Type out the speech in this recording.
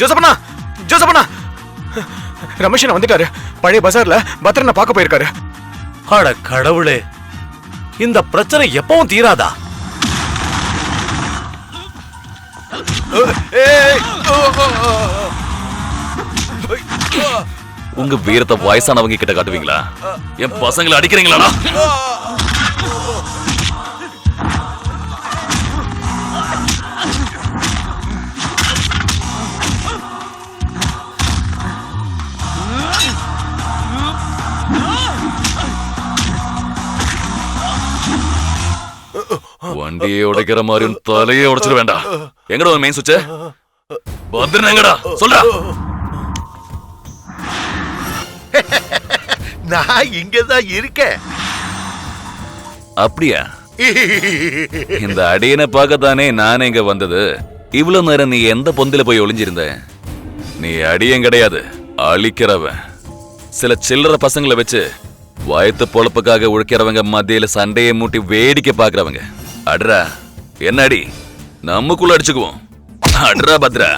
ஜோசப்பண்ணா ஜோசப்பண்ணா, ரமேஷன் வந்துட்டாரு. பழைய பஜார்ல பத்ரனை பார்க்க போயிருக்காரு. அட கடவுளே, இந்த பிரச்சனை எப்பவும் தீராதா? உங்க வீரத்தை வயசானவங்க கிட்ட காட்டுவீங்களா? என் பசங்களை அடிக்கிறீங்களா? வண்டியை உடைக்கிற மாதிரி தலையே உடைச்சிட வேண்டாம். எங்கடா மெயின் சுவிட்ச்? பத்ரன் எங்கடா சொல்றா? நான் இங்கதான் இருக்கேன். அப்படியா? இந்த அடியனை பார்க்கத்தானே நானே இங்க வந்தது. இவ்வளவு நேரம் நீ எந்த பொந்தில போய் ஒளிஞ்சிருந்த? நீ அடியன் கிடையாது, அழிக்கிறவன். சில சில்லற பசங்களை வச்சு வயத்து பொழப்புக்காக உழைக்கிறவங்க மத்தியில சண்டையை மூட்டி வேடிக்கை பாக்குறவங்க. அட்ரா, என்ன அடி? நமக்குள்ள அடிச்சுக்குவோம். அட்ரா பத்ரா.